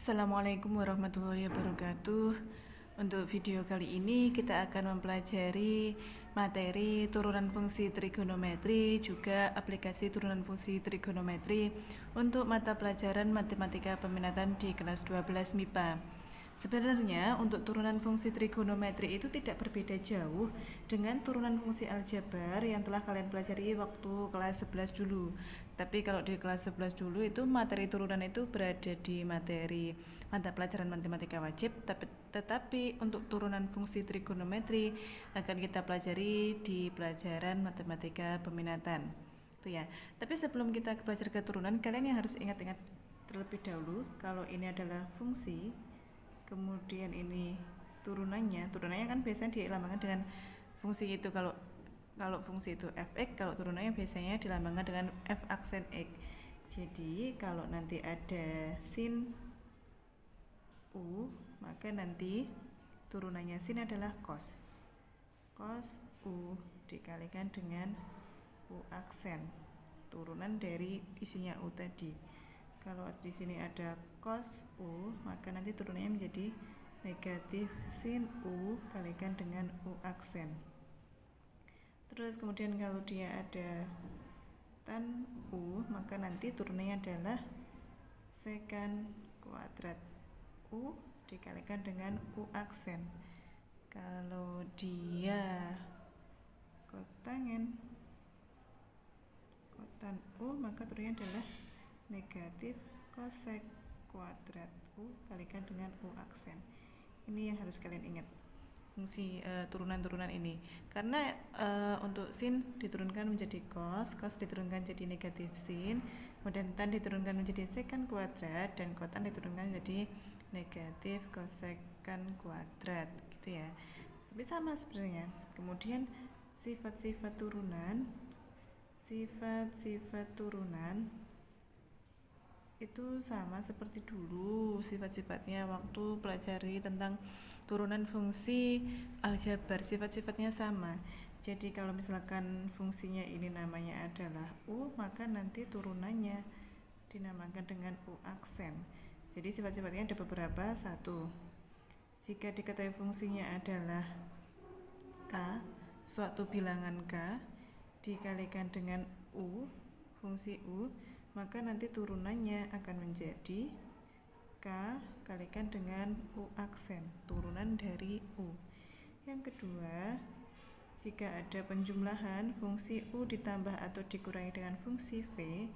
Assalamualaikum warahmatullahi wabarakatuh. Untuk video kali ini kita akan mempelajari materi turunan fungsi trigonometri, juga aplikasi turunan fungsi trigonometri untuk mata pelajaran matematika peminatan di kelas 12 MIPA. Sebenarnya untuk turunan fungsi trigonometri itu tidak berbeda jauh dengan turunan fungsi aljabar yang telah kalian pelajari waktu kelas 11 dulu. Tapi kalau di kelas 11 dulu itu materi turunan itu berada di materi mata pelajaran matematika wajib, tetapi untuk turunan fungsi trigonometri akan kita pelajari di pelajaran matematika peminatan. Itu ya. Tapi sebelum kita belajar keturunan, kalian yang harus ingat-ingat terlebih dahulu kalau ini adalah fungsi, kemudian ini turunannya kan biasanya dilambangkan dengan fungsi itu. Kalau fungsi itu fx, kalau turunannya biasanya dilambangkan dengan f aksen x. Jadi kalau nanti ada sin u, maka nanti turunannya sin adalah cos u dikalikan dengan u aksen, turunan dari isinya u tadi. Kalau di sini ada cos u, maka nanti turunannya menjadi negatif sin u kalikan dengan u aksen. Terus kemudian kalau dia ada tan u, maka nanti turunannya adalah secant kuadrat u dikalikan dengan u aksen. Kalau dia kotan u, maka turunannya adalah negatif cosec kuadrat u kalikan dengan u aksen. Ini yang harus kalian ingat, fungsi turunan-turunan ini. Karena untuk sin diturunkan menjadi cos diturunkan jadi negatif sin, kemudian tan diturunkan menjadi secant kuadrat, dan kotan diturunkan menjadi negatif cosecant kuadrat, gitu ya. Tapi sama sebenarnya. Kemudian sifat-sifat turunan itu sama seperti dulu sifat-sifatnya waktu pelajari tentang turunan fungsi aljabar, sifat-sifatnya sama. Jadi kalau misalkan fungsinya ini namanya adalah u, maka nanti turunannya dinamakan dengan u aksen. Jadi sifat-sifatnya ada beberapa. Satu, jika diketahui fungsinya adalah k, suatu bilangan k dikalikan dengan u, fungsi u, maka nanti turunannya akan menjadi k kalikan dengan u aksen, turunan dari u. Yang kedua, jika ada penjumlahan fungsi u ditambah atau dikurangi dengan fungsi v,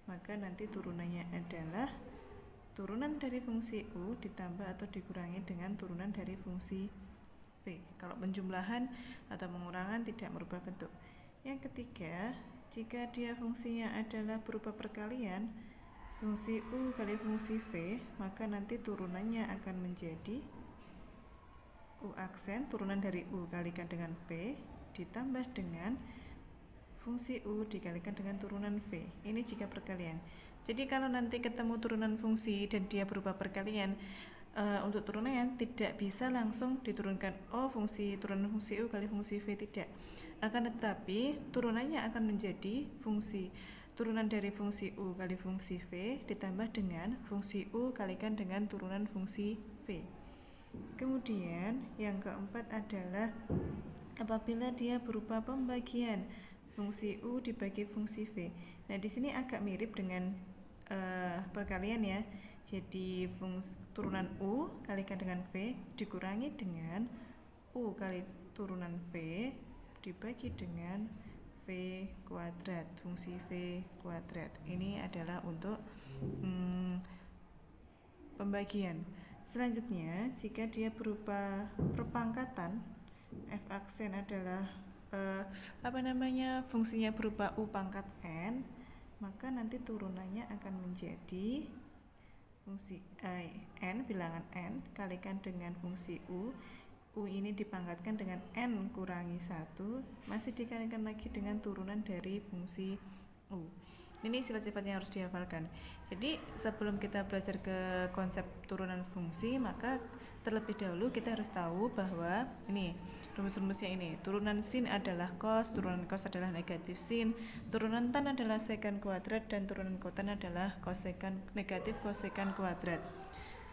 maka nanti turunannya adalah turunan dari fungsi u ditambah atau dikurangi dengan turunan dari fungsi v. Kalau penjumlahan atau pengurangan tidak merubah bentuk. Yang ketiga, jika dia fungsinya adalah berupa perkalian fungsi u kali fungsi v, maka nanti turunannya akan menjadi u aksen, turunan dari u kalikan dengan v ditambah dengan fungsi u dikalikan dengan turunan v. Ini jika perkalian. Jadi kalau nanti ketemu turunan fungsi dan dia berupa perkalian, untuk turunannya tidak bisa langsung diturunkan turunan fungsi u kali fungsi v, tidak. Akan tetapi turunannya akan menjadi turunan dari fungsi u kali fungsi v ditambah dengan fungsi u kalikan dengan turunan fungsi v. Kemudian yang keempat adalah apabila dia berupa pembagian fungsi u dibagi fungsi v. Nah, di sini agak mirip dengan perkalian ya. Jadi turunan u kalikan dengan v dikurangi dengan u kali turunan v dibagi dengan v kuadrat, fungsi v kuadrat. Ini adalah untuk pembagian. Selanjutnya, jika dia berupa perpangkatan, f aksen adalah fungsinya berupa u pangkat n, maka nanti turunannya akan menjadi fungsi n, bilangan n kalikan dengan fungsi u ini dipangkatkan dengan n kurangi 1, masih dikalikan lagi dengan turunan dari fungsi u. Ini sifat-sifatnya harus dihafalkan. Jadi sebelum kita belajar ke konsep turunan fungsi, maka terlebih dahulu kita harus tahu bahwa ini rumus-rumusnya ini. Turunan sin adalah cos, turunan cos adalah negatif sin, turunan tan adalah secant kuadrat, dan turunan kotan adalah negatif cosecant kuadrat.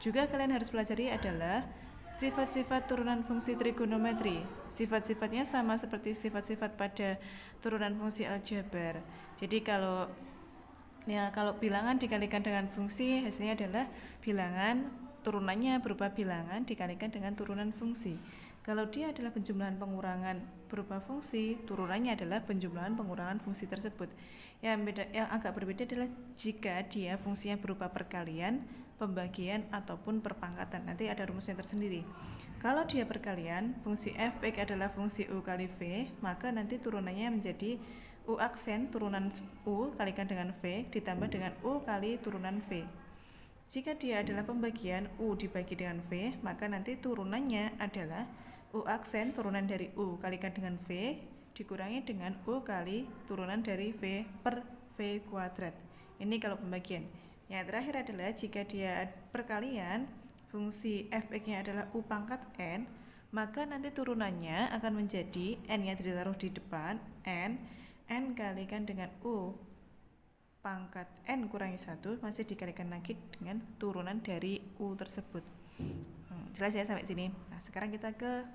Juga kalian harus pelajari adalah sifat-sifat turunan fungsi trigonometri. Sifat-sifatnya sama seperti sifat-sifat pada turunan fungsi aljabar. Jadi kalau bilangan dikalikan dengan fungsi, hasilnya adalah bilangan, turunannya berupa bilangan dikalikan dengan turunan fungsi. Kalau dia adalah penjumlahan pengurangan berupa fungsi, turunannya adalah penjumlahan pengurangan fungsi tersebut. Yang agak berbeda adalah jika dia fungsinya berupa perkalian, pembagian, ataupun perpangkatan. Nanti ada rumusnya tersendiri. Kalau dia perkalian, fungsi f(x) adalah fungsi u kali v, maka nanti turunannya menjadi u aksen turunan u kalikan dengan v ditambah dengan u kali turunan v. Jika dia adalah pembagian, u dibagi dengan v, maka nanti turunannya adalah u aksen turunan dari u kalikan dengan v dikurangi dengan u kali turunan dari v per v kuadrat. Ini kalau pembagian. Yang terakhir adalah jika dia perkalian, fungsi f(x)-nya adalah u pangkat n, maka nanti turunannya akan menjadi n-nya ditaruh di depan, n kalikan dengan u pangkat n kurangi 1 masih dikalikan lagi dengan turunan dari u tersebut. Jelas ya sampai sini. Nah, sekarang kita ke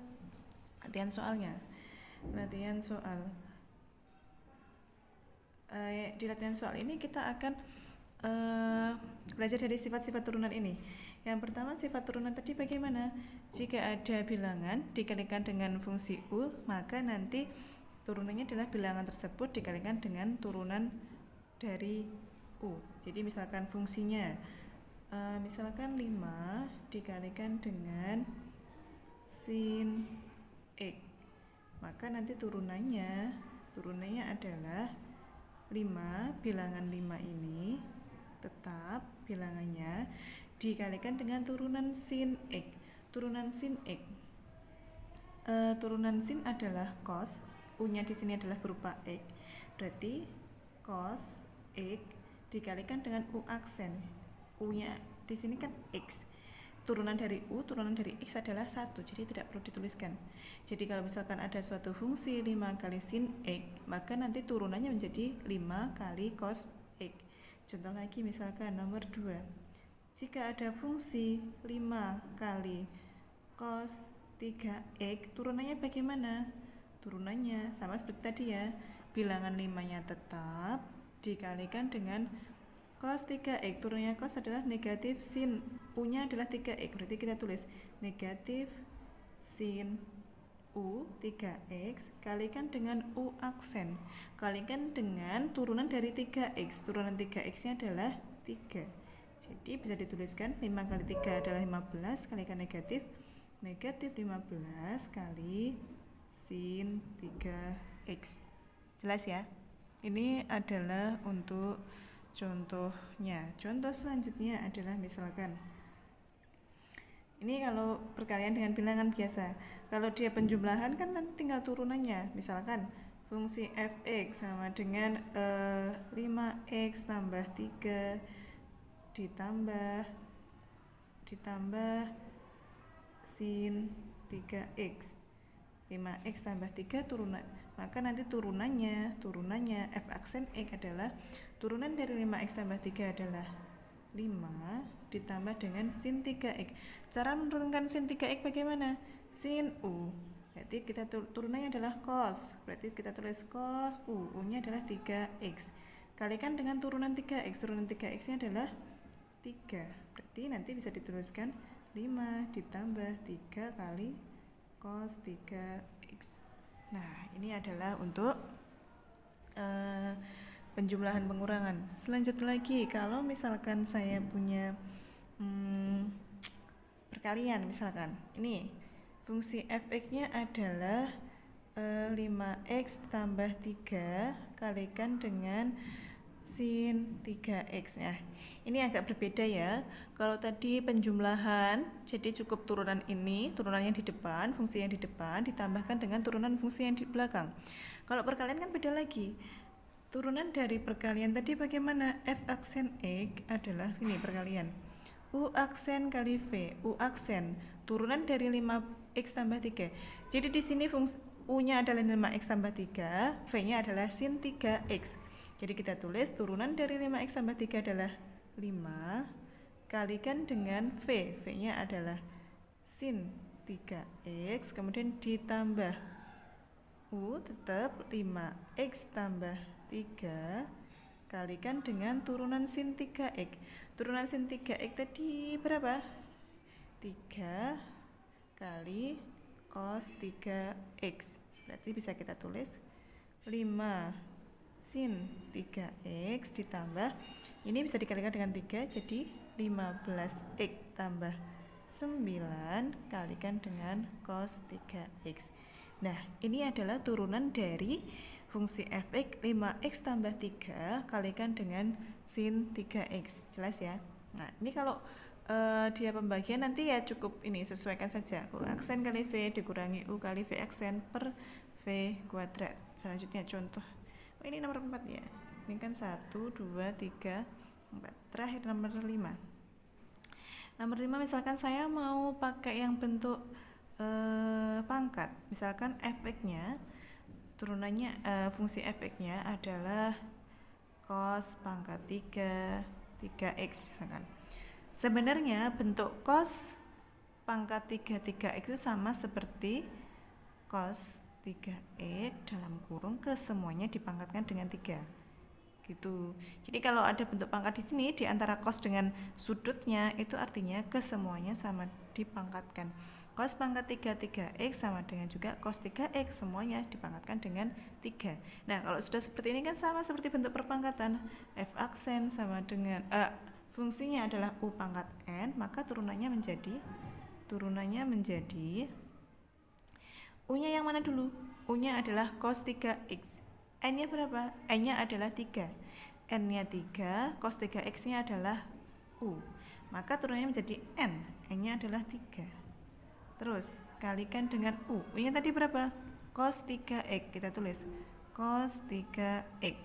latihan soalnya. Latihan soal. Di latihan soal ini kita akan belajar dari sifat-sifat turunan ini. Yang pertama, sifat turunan tadi bagaimana? Jika ada bilangan dikalikan dengan fungsi u, maka nanti turunannya adalah bilangan tersebut dikalikan dengan turunan dari u. Jadi misalkan fungsinya misalkan 5 dikalikan dengan sin x, maka nanti turunannya adalah 5, bilangan 5 ini tetap bilangannya dikalikan dengan turunan sin x. Turunan sin x, turunan sin adalah cos, u-nya di sini adalah berupa x, berarti cos x dikalikan dengan u aksen, u-nya di sini kan x, turunan dari u, turunan dari x adalah 1, jadi tidak perlu dituliskan. Jadi kalau misalkan ada suatu fungsi 5 kali sin x, maka nanti turunannya menjadi 5 kali cos x. Contoh lagi misalkan nomor 2, jika ada fungsi 5 kali cos 3x, turunannya bagaimana? Turunannya sama seperti tadi ya, bilangan 5-nya tetap dikalikan dengan cos 3x, turunnya cos adalah negatif sin, u-nya adalah 3x, berarti kita tulis negatif sin u 3x kalikan dengan u aksen, kalikan dengan turunan dari 3x, turunan 3x-nya adalah 3, jadi bisa dituliskan 5 kali 3 adalah 15, kalikan negatif 15 kali sin 3x. Jelas ya? Ini adalah untuk contohnya. Contoh selanjutnya adalah misalkan ini kalau perkalian dengan bilangan biasa. Kalau dia penjumlahan kan nanti tinggal turunannya. Misalkan fungsi f(x) sama dengan 5x tambah 3 ditambah sin 3x. 5x tambah 3 turunan, maka nanti turunannya f aksen x adalah turunan dari 5x tambah 3 adalah 5 ditambah dengan sin 3x. Cara menurunkan sin 3x bagaimana? Sin u, berarti kita turunannya adalah cos, berarti kita tulis cos u, u-nya adalah 3x, kalikan dengan turunan 3x, turunan 3x nya adalah 3, berarti nanti bisa dituliskan 5 ditambah 3 kali cos 3x. Nah, ini adalah untuk penjumlahan pengurangan. Selanjutnya lagi, kalau misalkan saya punya perkalian, misalkan ini fungsi f(x)-nya adalah 5x tambah 3 kalikan dengan sin 3x. Nah, ini agak berbeda ya. Kalau tadi penjumlahan, jadi cukup turunan ini, turunannya di depan, fungsi yang di depan ditambahkan dengan turunan fungsi yang di belakang. Kalau perkalian kan beda lagi. Turunan dari perkalian tadi bagaimana? F aksen x adalah ini perkalian. U aksen kali V, U aksen turunan dari 5x tambah 3. Jadi di sini fungsi U-nya adalah 5x tambah 3, V-nya adalah sin 3x. Jadi kita tulis turunan dari 5x tambah 3 adalah 5 kalikan dengan V. V-nya adalah sin 3X, kemudian ditambah U tetap 5X tambah 3 kalikan dengan turunan sin 3X. Turunan sin 3X tadi berapa? 3 kali cos 3X. Berarti bisa kita tulis 5 sin 3X ditambah, ini bisa dikalikan dengan 3, jadi 15X tambah 9 kalikan dengan cos 3X. Nah, ini adalah turunan dari fungsi fx 5x tambah 3 kalikan dengan sin 3x. Jelas ya? Nah, ini kalau dia pembagian nanti ya cukup ini, sesuaikan saja. U aksen kali V dikurangi U kali V aksen per V kuadrat. Selanjutnya contoh. Oh, ini nomor 4 ya. Ini kan 1, 2, 3, 4. Terakhir nomor 5. Nomor 5 misalkan saya mau pakai yang bentuk pangkat, misalkan fx-nya turunannya fungsi fx-nya adalah cos pangkat 3x misalkan. Sebenarnya bentuk cos pangkat 3x itu sama seperti cos 3x dalam kurung kesemuanya dipangkatkan dengan 3 gitu. Jadi kalau ada bentuk pangkat di sini di antara cos dengan sudutnya itu artinya kesemuanya sama dipangkatkan. Cos pangkat 3x sama dengan juga cos 3x, semuanya dipangkatkan dengan 3. Nah, kalau sudah seperti ini kan sama seperti bentuk perpangkatan. F aksen sama dengan fungsinya adalah U pangkat N, maka turunannya menjadi U-nya yang mana dulu? U-nya adalah cos 3x. N-nya berapa? N-nya adalah 3. N-nya 3, cos 3x-nya adalah U. Maka turunannya menjadi N. N-nya adalah 3. Terus kalikan dengan U. U-nya tadi berapa? Cos 3x. Kita tulis cos 3x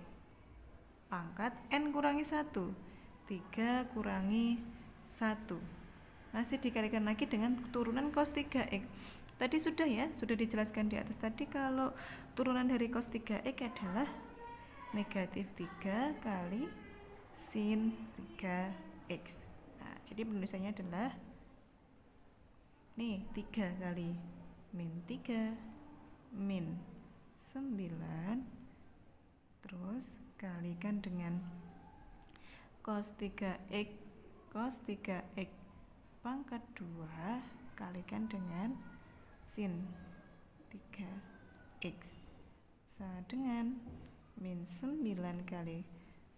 pangkat N kurangi 1. 3 kurangi 1. Masih dikalikan lagi dengan turunan cos 3x. Tadi sudah ya, sudah dijelaskan di atas tadi kalau turunan dari cos 3x adalah negatif 3 kali sin 3x. Nah, jadi penulisannya adalah nih 3 kali min 3 min 9 terus kalikan dengan cos 3x pangkat 2 kalikan dengan sin 3x sama dengan min 9 kali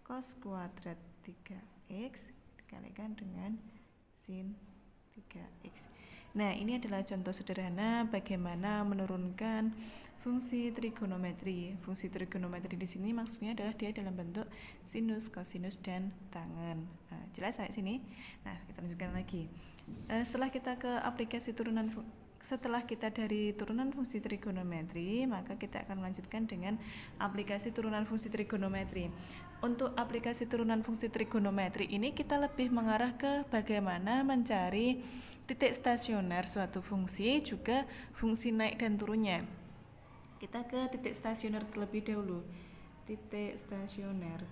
cos kuadrat 3x dikalikan dengan sin 3x. Nah, ini adalah contoh sederhana bagaimana menurunkan fungsi trigonometri. Fungsi trigonometri di sini maksudnya adalah dia dalam bentuk sinus, kosinus, dan tangen. Nah, jelas sampai sini? Nah, kita lanjutkan lagi. Setelah kita dari turunan fungsi trigonometri, maka kita akan melanjutkan dengan aplikasi turunan fungsi trigonometri. Untuk aplikasi turunan fungsi trigonometri ini kita lebih mengarah ke bagaimana mencari titik stasioner suatu fungsi, juga fungsi naik dan turunnya. Kita ke titik stasioner terlebih dahulu. Titik stasioner.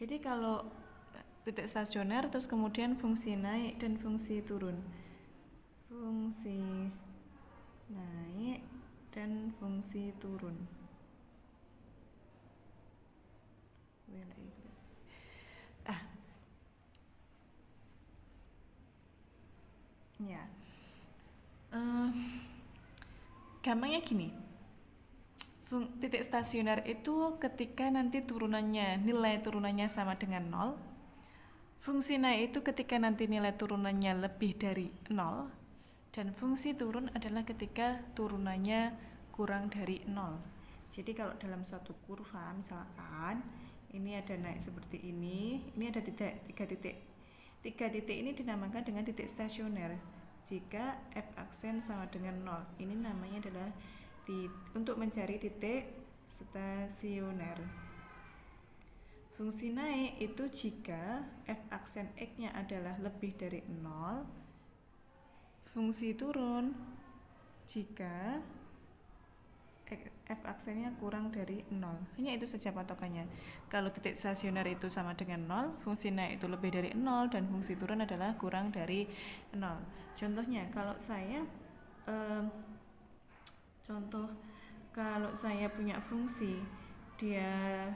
Jadi kalau titik stasioner terus kemudian fungsi naik dan fungsi turun. Fungsi naik dan fungsi turun. Ya. Gampangnya gini. Titik stasioner itu ketika nanti nilai turunannya sama dengan 0. Fungsi naik itu ketika nanti nilai turunannya lebih dari 0. Dan fungsi turun adalah ketika turunannya kurang dari 0. Jadi kalau dalam suatu kurva misalkan ini ada naik seperti ini ada tiga titik. 3 titik ini dinamakan dengan titik stasioner. Jika f aksen sama dengan 0, ini namanya adalah untuk mencari titik stasioner. Fungsi naik itu jika f aksen x-nya adalah lebih dari 0. Fungsi turun jika F aksennya kurang dari 0. Hanya itu saja patokannya. Kalau titik stasioner itu sama dengan 0, fungsi naik itu lebih dari 0, dan fungsi turun adalah kurang dari 0. Contohnya, kalau saya punya fungsi, dia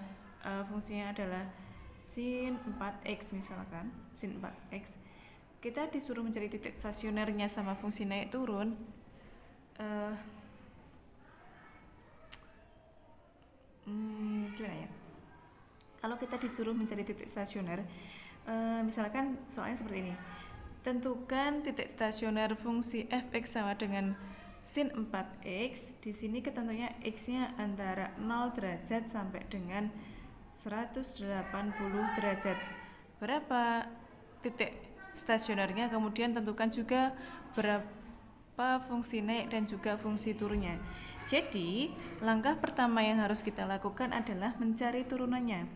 fungsinya adalah sin 4x misalkan, sin 4x. Kita disuruh mencari titik stasionernya sama fungsi naik turun. Gimana ya? Kalau kita disuruh mencari titik stasioner, misalkan soalnya seperti ini. Tentukan titik stasioner fungsi fx sama dengan sin 4x. Di sini ketentuannya x-nya antara 0 derajat sampai dengan 180 derajat. Berapa titik stasionernya? Kemudian tentukan juga berapa fungsi naik dan juga fungsi turunnya. Jadi, langkah pertama yang harus kita lakukan adalah mencari turunannya.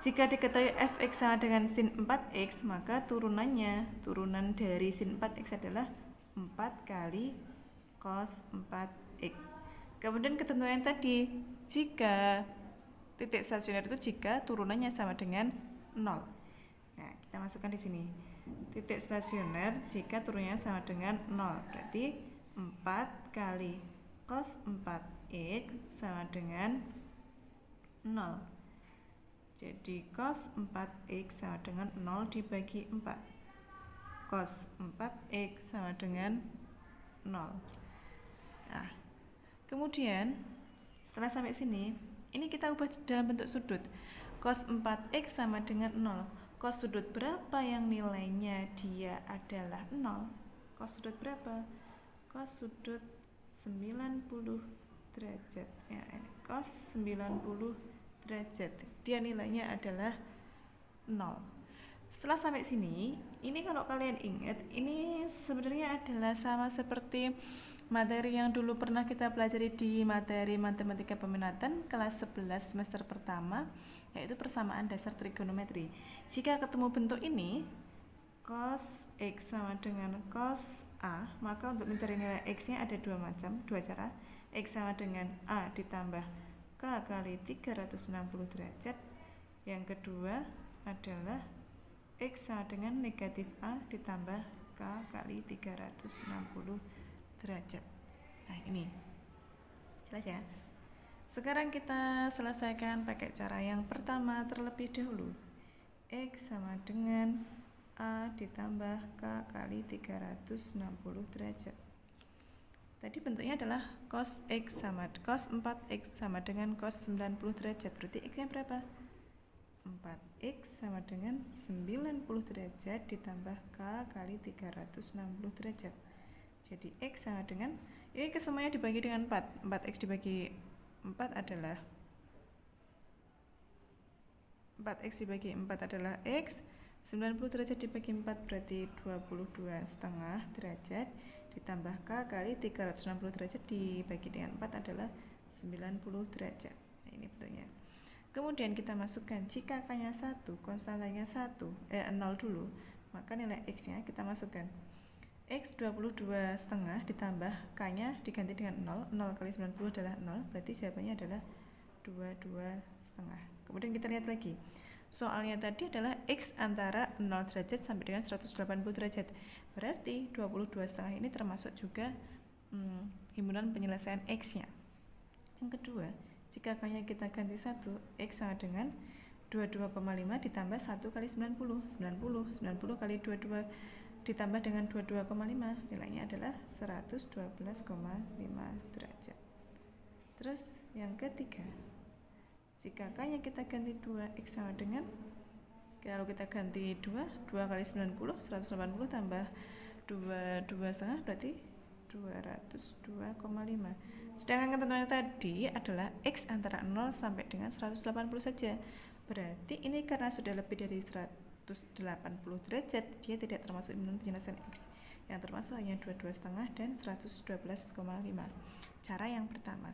Jika diketahui fx sama dengan sin 4x, maka turunan dari sin 4x adalah 4 kali cos 4x. Kemudian ketentuan tadi, jika titik stasioner itu jika turunannya sama dengan 0. Nah, kita masukkan di sini. Titik stasioner jika turunannya sama dengan 0, berarti 4 kali cos 4x sama dengan 0. Jadi cos 4x sama dengan 0 dibagi 4. Cos 4x sama dengan 0. Nah, kemudian setelah sampai sini, ini kita ubah dalam bentuk sudut. Cos 4x sama dengan 0. Cos sudut berapa yang nilainya dia adalah 0? Cos sudut berapa? Cos sudut 90 derajat. Ya, ini cos 90 derajat. Dia nilainya adalah 0. Setelah sampai sini, ini kalau kalian ingat, ini sebenarnya adalah sama seperti materi yang dulu pernah kita pelajari di materi matematika peminatan kelas 11 semester pertama, yaitu persamaan dasar trigonometri. Jika ketemu bentuk ini, cos x sama dengan cos A, maka untuk mencari nilai x-nya ada dua cara. X sama dengan A ditambah K kali 360 derajat. Yang kedua adalah X sama dengan negatif A ditambah K kali 360 derajat. Nah, ini jelas ya. Sekarang kita selesaikan pakai cara yang pertama terlebih dahulu. X sama dengan A ditambah K kali 360 derajat. Tadi bentuknya adalah cos 4x sama dengan cos 90 derajat. Berarti x-nya berapa? 4x sama dengan 90 derajat ditambah K kali 360 derajat. Jadi x sama dengan, ini kesemuanya dibagi dengan 4. 4x dibagi 4 adalah 4x dibagi 4 adalah x. 90 derajat dibagi 4 berarti 22,5 derajat ditambah K kali 360 derajat dibagi dengan 4 adalah 90 derajat. Nah, ini bentuknya. Kemudian kita masukkan, jika K-nya 1, konstantanya 0 dulu, maka nilai X-nya kita masukkan. X 22,5 ditambah K-nya diganti dengan 0. 0 kali 90 adalah 0, berarti jawabannya adalah 22,5. Kemudian kita lihat lagi. Soalnya tadi adalah X antara 0 derajat sampai dengan 180 derajat. Berarti 22,5 ini termasuk juga himpunan penyelesaian X-nya. Yang kedua, jika K-nya kita ganti 1, X sama dengan 22,5 ditambah 1 kali 90. 90 kali 22 ditambah dengan 22,5, nilainya adalah 112,5 derajat. Terus yang ketiga, jika K-nya kita ganti 2, X sama dengan, kalau kita ganti 2 kali 90, 180 tambah 22,5 berarti 202,5. Sedangkan ketentuan tadi adalah X antara 0 sampai dengan 180 saja. Berarti ini karena sudah lebih dari 180 derajat, dia tidak termasuk himpunan penyelesaian X. Yang termasuk hanya 22,5 dan 112,5. Cara yang pertama.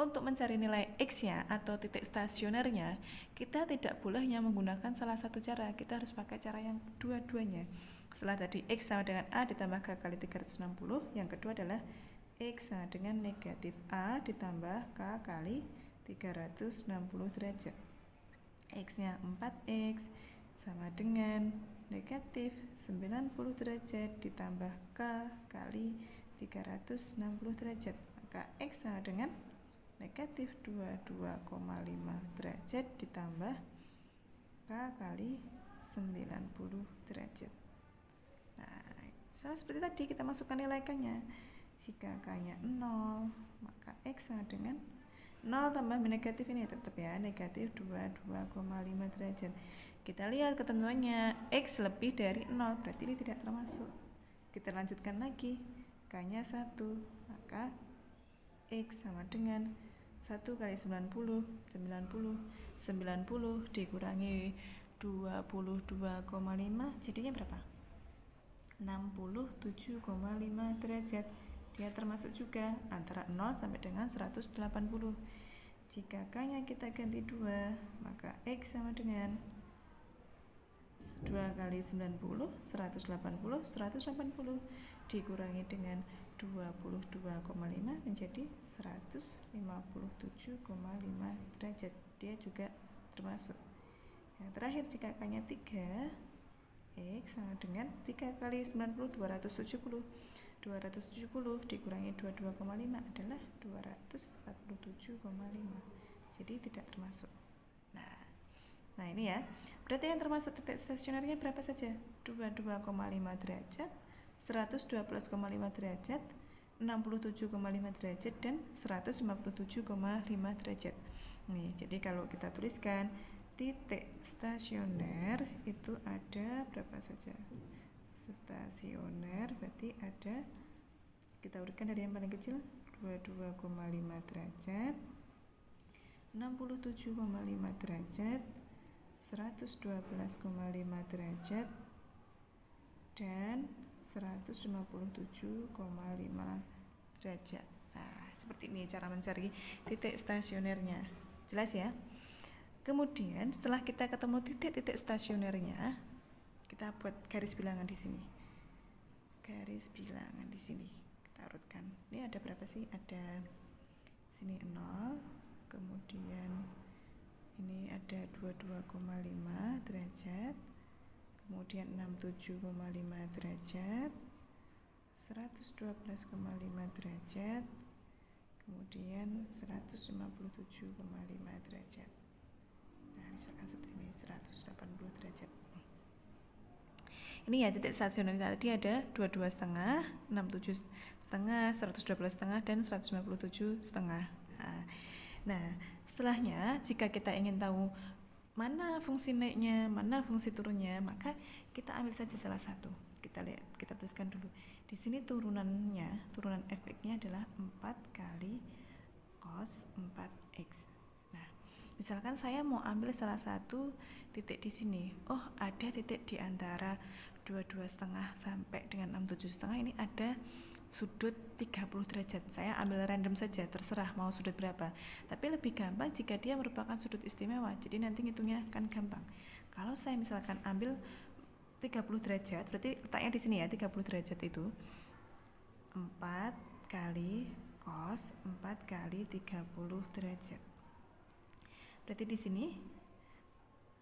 Untuk mencari nilai X-nya atau titik stasionernya, kita tidak boleh hanya menggunakan salah satu cara, kita harus pakai cara yang dua-duanya. Setelah tadi X sama dengan A ditambah K kali 360, yang kedua adalah X sama dengan negatif A ditambah K kali 360 derajat. X-nya 4X sama dengan negatif 90 derajat ditambah K kali 360 derajat. Maka X sama dengan negatif 22,5 derajat ditambah K kali 90 derajat. Nah, sama seperti tadi kita masukkan nilai K-nya. Jika K-nya 0, maka X sama dengan 0 tambah negatif ini tetap ya, negatif 22,5 derajat. Kita lihat ketentuannya, X lebih dari 0, berarti ini tidak termasuk. Kita lanjutkan lagi, K-nya 1, maka X sama dengan 1 kali 90 dikurangi 22,5, jadinya berapa? 67,5 derajat. Dia termasuk juga antara 0 sampai dengan 180. Jika K-nya kita ganti 2, maka X sama dengan 2 kali 90, 180 dikurangi dengan 22,5 menjadi 157,5 derajat. Dia juga termasuk. Yang terakhir, jika K-nya 3, X sama dengan 3 kali 90, 270 dikurangi 22,5 adalah 247,5. Jadi tidak termasuk. Nah ini ya. Berarti yang termasuk titik stasionernya berapa saja? 22,5 derajat, 112,5 derajat, 67,5 derajat, dan 157,5 derajat. Nih, jadi kalau kita tuliskan titik stasioner itu ada berapa saja? Stasioner berarti ada, kita urutkan dari yang paling kecil, 22,5 derajat, 67,5 derajat, 112,5 derajat, dan 157,5 derajat. Nah, seperti ini cara mencari titik stasionernya. Jelas ya? Kemudian setelah kita ketemu titik-titik stasionernya, kita buat garis bilangan di sini. Garis bilangan di sini kita urutkan. Ini ada berapa sih? Ada sini 0, kemudian ini ada 22,5 derajat, kemudian 67,5 derajat, 112,5 derajat, kemudian 157,5 derajat. Nah, misalkan seperti ini, 180 derajat. Ini ya titik stasioner tadi ada 22,5, 67,5, 112,5, dan 157,5. Nah, setelahnya jika kita ingin tahu mana fungsi naiknya, mana fungsi turunnya, maka kita ambil saja salah satu. Kita lihat, kita tuliskan dulu. Di sini turunan fx-nya adalah 4 kali cos 4x. Nah, misalkan saya mau ambil salah satu titik di sini. Oh, ada titik di antara 22,5 sampai dengan 67,5, ini ada sudut 30 derajat. Saya ambil random saja, terserah mau sudut berapa. Tapi lebih gampang jika dia merupakan sudut istimewa. Jadi nanti ngitungnya kan gampang. Kalau saya misalkan ambil 30 derajat, berarti letaknya di sini ya, 30 derajat itu 4 kali cos 4 kali 30 derajat. Berarti di sini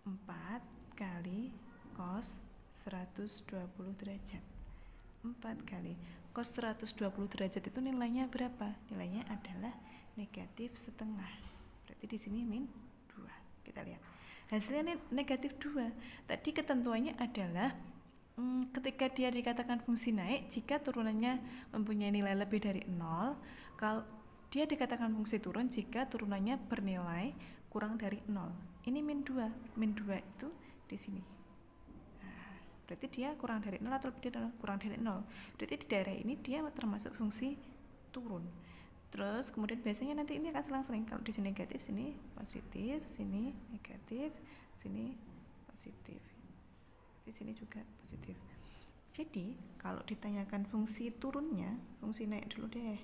4 kali cos 120 derajat. 4 kali cos 120 derajat itu nilainya berapa? Nilainya adalah negatif setengah. Berarti di sini min 2. Kita lihat. Hasilnya negatif 2. Tadi ketentuannya adalah ketika dia dikatakan fungsi naik jika turunannya mempunyai nilai lebih dari 0. Kalau dia dikatakan fungsi turun jika turunannya bernilai kurang dari 0. Ini min 2. Min 2 itu di sini. Berarti dia kurang dari 0 atau lebih dari 0? Kurang dari 0. Berarti di daerah ini dia termasuk fungsi turun. Terus kemudian biasanya nanti ini akan selang-seling. Kalau di sini negatif, sini positif, sini negatif, sini positif. Di sini juga positif. Jadi kalau ditanyakan fungsi turunnya, fungsi naik dulu deh.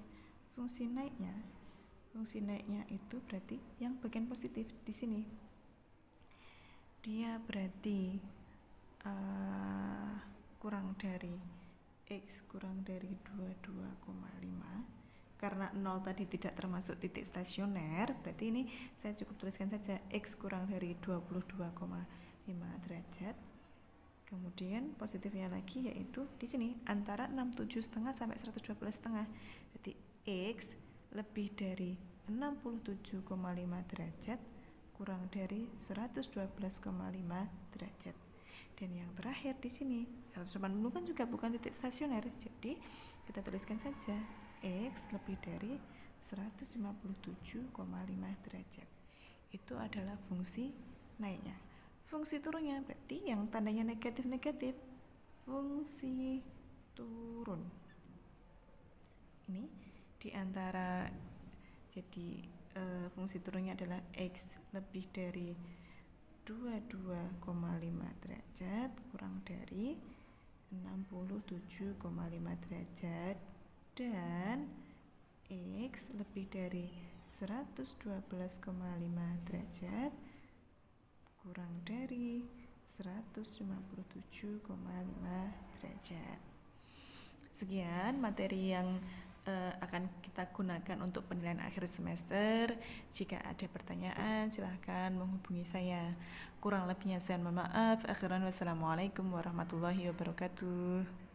Fungsi naiknya itu berarti yang bagian positif di sini. Dia berarti kurang dari X kurang dari 22,5 karena 0 tadi tidak termasuk titik stasioner, berarti ini saya cukup tuliskan saja X kurang dari 22,5 derajat. Kemudian positifnya lagi yaitu di sini antara 67,5 sampai 112,5. Jadi X lebih dari 67,5 derajat kurang dari 112,5 derajat. Dan yang terakhir di sini 180 kan juga bukan titik stasioner, jadi kita tuliskan saja X lebih dari 157,5 derajat. Itu adalah fungsi naiknya. Fungsi turunnya berarti yang tandanya negatif-negatif, fungsi turun. Ini diantara, jadi fungsi turunnya adalah X lebih dari 22,5 derajat kurang dari 67,5 derajat dan X lebih dari 112,5 derajat kurang dari 157,5 derajat. Sekian materi yang akan kita gunakan untuk penilaian akhir semester. Jika ada pertanyaan silahkan menghubungi saya. Kurang lebihnya saya mohon maaf. Akhiran wassalamualaikum warahmatullahi wabarakatuh.